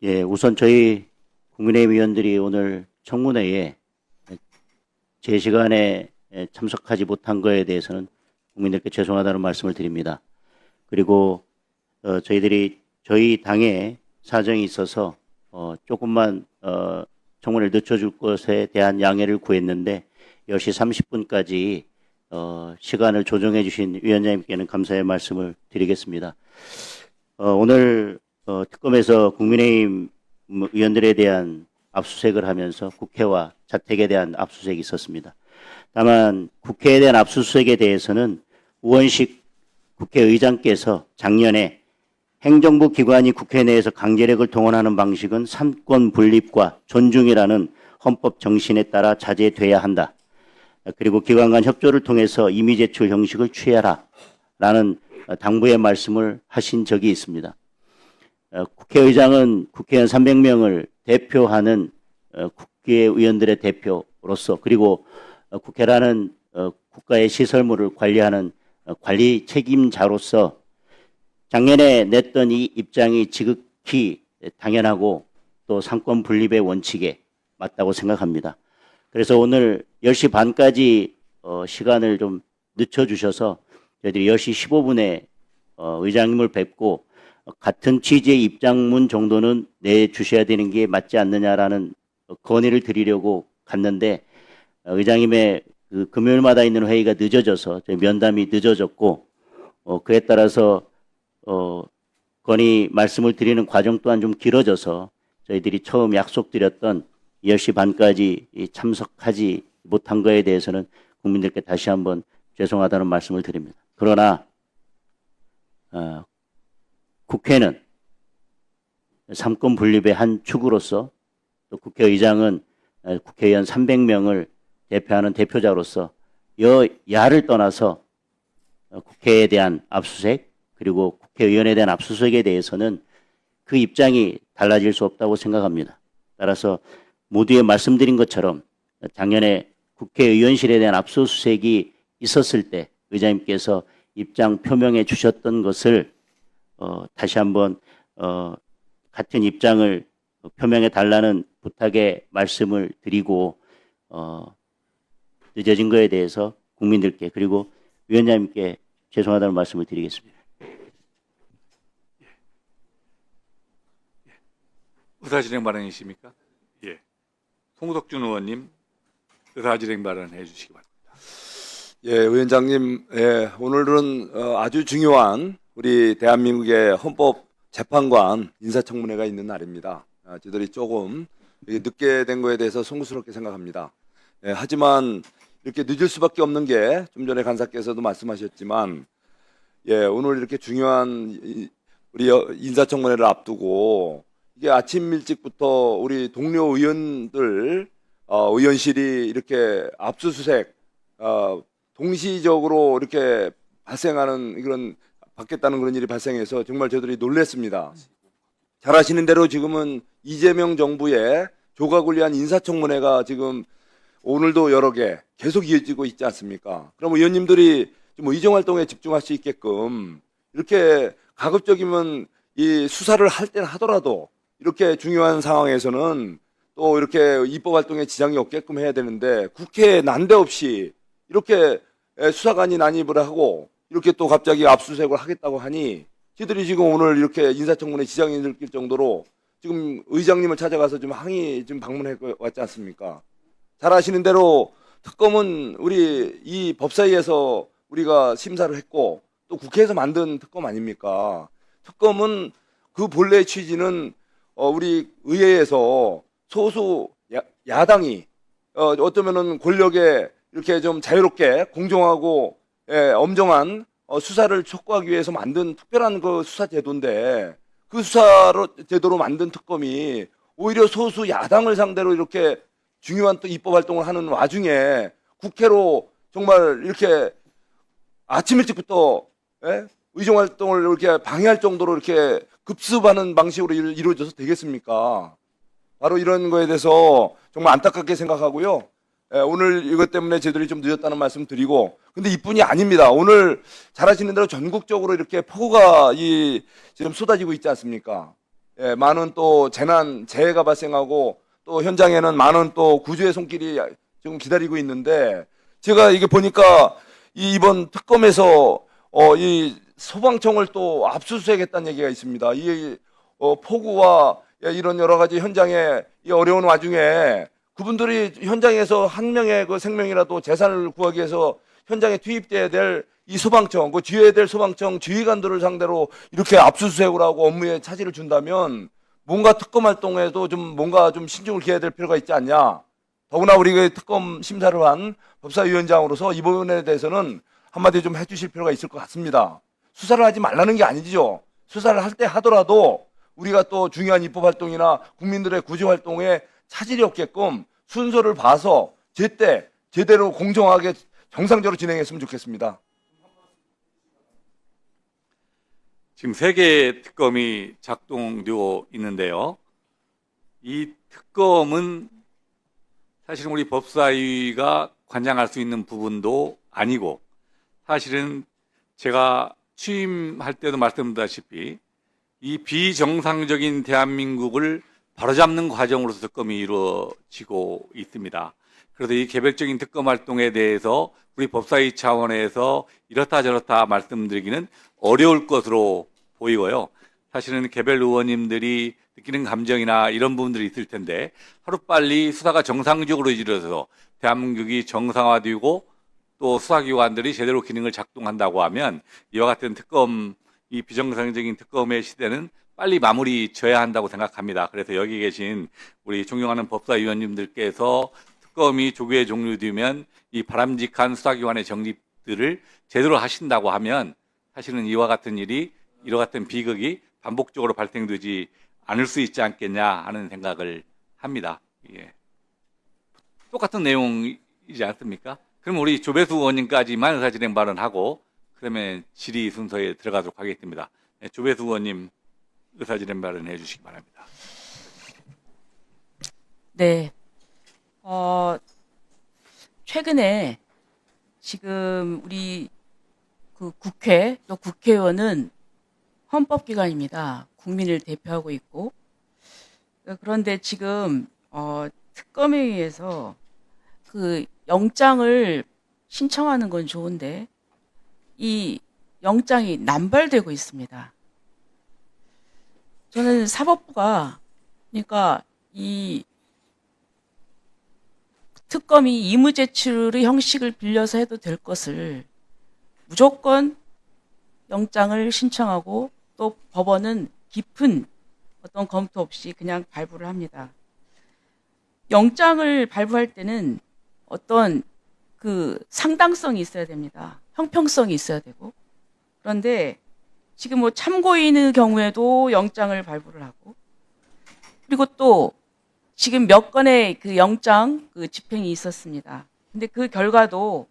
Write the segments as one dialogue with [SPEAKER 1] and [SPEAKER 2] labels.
[SPEAKER 1] 예, 우선 저희 국민의힘 의원들이 오늘 청문회에 제 시간에 참석하지 못한 거에 대해서는 국민들께 죄송하다는 말씀을 드립니다. 그리고 저희 당에 사정이 있어서 조금만 청문회를 늦춰줄 것에 대한 양해를 구했는데 10시 30분까지 시간을 조정해 주신 위원장님께는 감사의 말씀을 드리겠습니다. 오늘 특검에서 국민의힘 의원들에 대한 압수수색을 하면서 국회와 자택에 대한 압수수색이 있었습니다. 다만 국회에 대한 압수수색에 대해서는 우원식 국회의장께서 작년에 행정부 기관이 국회 내에서 강제력을 동원하는 방식은 삼권 분립과 존중이라는 헌법 정신에 따라 자제돼야 한다. 그리고 기관 간 협조를 통해서 이미 제출 형식을 취하라. 라는 당부의 말씀을 하신 적이 있습니다. 국회의장은 국회의원 300명을 대표하는 국회의원들의 대표로서 그리고 국회라는 국가의 시설물을 관리하는 관리 책임자로서 작년에 냈던 이 입장이 지극히 당연하고 또 상권 분립의 원칙에 맞다고 생각합니다. 그래서 오늘 10시 반까지 시간을 좀 늦춰주셔서 저희들이 10시 15분에 의장님을 뵙고 같은 취지의 입장문 정도는 내주셔야 되는 게 맞지 않느냐라는 건의를 드리려고 갔는데 의장님의 그 금요일마다 있는 회의가 늦어져서 저희 면담이 늦어졌고 그에 따라서 건의 말씀을 드리는 과정 또한 좀 길어져서 저희들이 처음 약속드렸던 10시 반까지 참석하지 못한 거에 대해서는 국민들께 다시 한번 죄송하다는 말씀을 드립니다. 그러나 국회는 삼권 분립의 한 축으로서 또 국회의장은 국회의원 300명을 대표하는 대표자로서 여야를 떠나서 국회에 대한 압수수색 그리고 국회의원에 대한 압수수색에 대해서는 그 입장이 달라질 수 없다고 생각합니다. 따라서 모두에 말씀드린 것처럼 작년에 국회의원실에 대한 압수수색이 있었을 때 의장님께서 입장 표명해 주셨던 것을 다시 한번 같은 입장을 표명해 달라는 부탁의 말씀을 드리고 늦어진 거에 대해서 국민들께 그리고 위원장님께 죄송하다는 말씀을 드리겠습니다.
[SPEAKER 2] 의사진행 발언이십니까? 예. 송석준 의원님 의사진행 발언해 주시기 바랍니다.
[SPEAKER 3] 예, 위원장님, 예, 오늘은 아주 중요한 우리 대한민국의 헌법재판관 인사청문회가 있는 날입니다. 저희들이 조금 늦게 된 거에 대해서 송구스럽게 생각합니다. 예, 하지만 이렇게 늦을 수밖에 없는 게 좀 전에 간사께서도 말씀하셨지만 예, 오늘 이렇게 중요한 우리 인사청문회를 앞두고 이게 아침 일찍부터 우리 동료 의원들 의원실이 이렇게 압수수색 동시적으로 이렇게 발생하는 그런 받겠다는 그런 일이 발생해서 정말 저희들이 놀랐습니다. 잘 아시는 대로 지금은 이재명 정부의 조각을 위한 인사청문회가 지금 오늘도 여러 개 계속 이어지고 있지 않습니까? 그럼 의원님들이 좀 의정활동에 집중할 수 있게끔 이렇게 가급적이면 이 수사를 할 때는 하더라도 이렇게 중요한 상황에서는 또 이렇게 입법활동에 지장이 없게끔 해야 되는데 국회에 난데없이 이렇게 수사관이 난입을 하고 이렇게 또 갑자기 압수수색을 하겠다고 하니 저희들이 지금 오늘 이렇게 인사청문회 지장이 느낄 정도로 지금 의장님을 찾아가서 좀 항의 좀 방문해 왔지 않습니까? 잘 아시는 대로 특검은 우리 이 법사위에서 우리가 심사를 했고 또 국회에서 만든 특검 아닙니까? 특검은 그 본래의 취지는 우리 의회에서 소수 야당이 어쩌면은 권력에 이렇게 좀 자유롭게 공정하고 엄정한 수사를 촉구하기 위해서 만든 특별한 그 수사 제도인데 그 수사로 제도로 만든 특검이 오히려 소수 야당을 상대로 이렇게 중요한 또 입법 활동을 하는 와중에 국회로 정말 이렇게 아침 일찍부터 의정 활동을 이렇게 방해할 정도로 이렇게 급습하는 방식으로 이루어져서 되겠습니까? 바로 이런 거에 대해서 정말 안타깝게 생각하고요. 오늘 이것 때문에 저희들이 좀 늦었다는 말씀 드리고, 근데 이뿐이 아닙니다. 오늘 잘 아시는 대로 전국적으로 이렇게 폭우가 지금 쏟아지고 있지 않습니까? 많은 또 재해가 발생하고 또 현장에는 많은 또 구조의 손길이 지금 기다리고 있는데 제가 이게 보니까 이번 특검에서 이 소방청을 또 압수수색했다는 얘기가 있습니다. 이 폭우와 이런 여러 가지 현장의 이 어려운 와중에 그분들이 현장에서 한 명의 그 생명이라도 재산을 구하기 위해서 현장에 투입돼야 될 이 소방청, 그 지휘해야 될 소방청 지휘관들을 상대로 이렇게 압수수색을 하고 업무에 차질을 준다면 뭔가 특검 활동에도 뭔가 좀 신중을 기해야 될 필요가 있지 않냐. 더구나 우리 그 특검 심사를 한 법사위원장으로서 이 부분에 대해서는 한마디 좀 해주실 필요가 있을 것 같습니다. 수사를 하지 말라는 게 아니죠. 수사를 할 때 하더라도 우리가 또 중요한 입법 활동이나 국민들의 구조 활동에 차질이 없게끔 순서를 봐서 제대로 공정하게 정상적으로 진행했으면 좋겠습니다.
[SPEAKER 2] 지금 3개의 특검이 작동되어 있는데요. 이 특검은 사실은 우리 법사위가 관장할 수 있는 부분도 아니고 사실은 제가 취임할 때도 말씀드렸다시피 이 비정상적인 대한민국을 바로잡는 과정으로서 특검이 이루어지고 있습니다. 그래서 이 개별적인 특검 활동에 대해서 우리 법사위 차원에서 이렇다 저렇다 말씀드리기는 어려울 것으로 보이고요. 사실은 개별 의원님들이 느끼는 감정이나 이런 부분들이 있을 텐데 하루빨리 수사가 정상적으로 이루어져서 대한민국이 정상화되고 또 수사기관들이 제대로 기능을 작동한다고 하면 이와 같은 특검, 이 비정상적인 특검의 시대는 빨리 마무리 져야 한다고 생각합니다. 그래서 여기 계신 우리 존경하는 법사위원님들께서 특검이 조기에 종료되면 이 바람직한 수사기관의 정립들을 제대로 하신다고 하면 사실은 이와 같은 비극이 반복적으로 발생되지 않을 수 있지 않겠냐 하는 생각을 합니다. 예. 똑같은 내용이지 않습니까? 그럼 우리 조배수 의원님까지만 의사진행 발언하고 그러면 질의 순서에 들어가도록 하겠습니다. 네, 조배수 의원님 의사진행 발언해 주시기 바랍니다.
[SPEAKER 4] 네. 최근에 지금 우리 그 국회 또 국회의원은 헌법기관입니다. 국민을 대표하고 있고 그런데 지금 특검에 의해서 그 영장을 신청하는 건 좋은데 이 영장이 남발되고 있습니다. 저는 사법부가 그러니까 이 특검이 이무제출의 형식을 빌려서 해도 될 것을 무조건 영장을 신청하고 또 법원은 깊은 어떤 검토 없이 그냥 발부를 합니다. 영장을 발부할 때는 어떤 그 상당성이 있어야 됩니다. 형평성이 있어야 되고. 그런데 지금 뭐 참고인의 경우에도 영장을 발부를 하고 그리고 또 지금 몇 건의 그 영장 그 집행이 있었습니다. 근데 그 결과도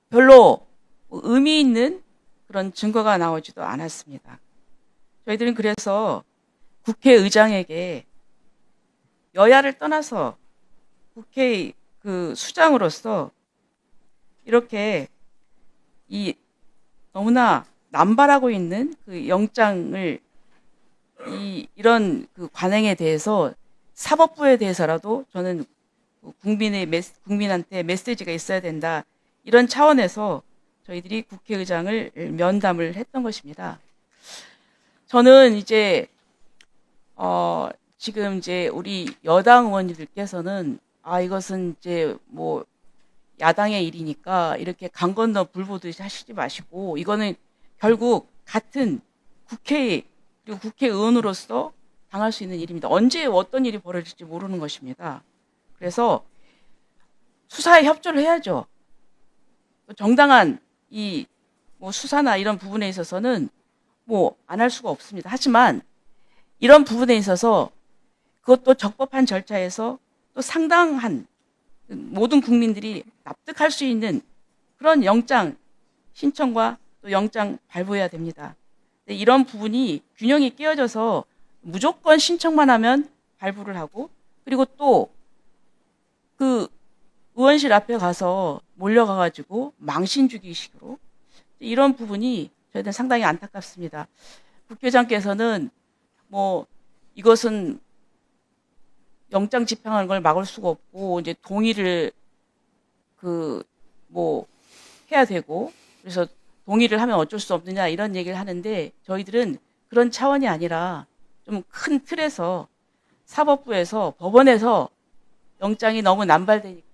[SPEAKER 4] 별로 의미 있는 그런 증거가 나오지도 않았습니다. 저희들은 그래서 국회의장에게 여야를 떠나서 국회 그 수장으로서 이렇게 이 너무나 남발하고 있는 그 영장을 이런 그 관행에 대해서 사법부에 대해서라도 저는 국민한테 메시지가 있어야 된다. 이런 차원에서 저희들이 국회의장을 면담을 했던 것입니다. 저는 이제 지금 이제 우리 여당 의원님들께서는 이것은 이제 뭐 야당의 일이니까 이렇게 강 건너 불 보듯이 하시지 마시고 이거는 결국 같은 국회 그리고 국회의원으로서 당할 수 있는 일입니다. 언제 어떤 일이 벌어질지 모르는 것입니다. 그래서 수사에 협조를 해야죠. 정당한 이 뭐 수사나 이런 부분에 있어서는 뭐 안 할 수가 없습니다. 하지만 이런 부분에 있어서 그것도 적법한 절차에서 또 상당한 모든 국민들이 납득할 수 있는 그런 영장 신청과 또 영장 발부해야 됩니다. 이런 부분이 균형이 깨어져서 무조건 신청만 하면 발부를 하고 그리고 또 그 의원실 앞에 가서 몰려가가지고 망신 주기식으로 이런 부분이 저희들은 상당히 안타깝습니다. 국회의장께서는 뭐 이것은 영장 집행하는 걸 막을 수가 없고 이제 동의를 뭐 해야 되고 그래서 동의를 하면 어쩔 수 없느냐 이런 얘기를 하는데 저희들은 그런 차원이 아니라 좀 큰 틀에서 사법부에서 법원에서 영장이 너무 남발되니까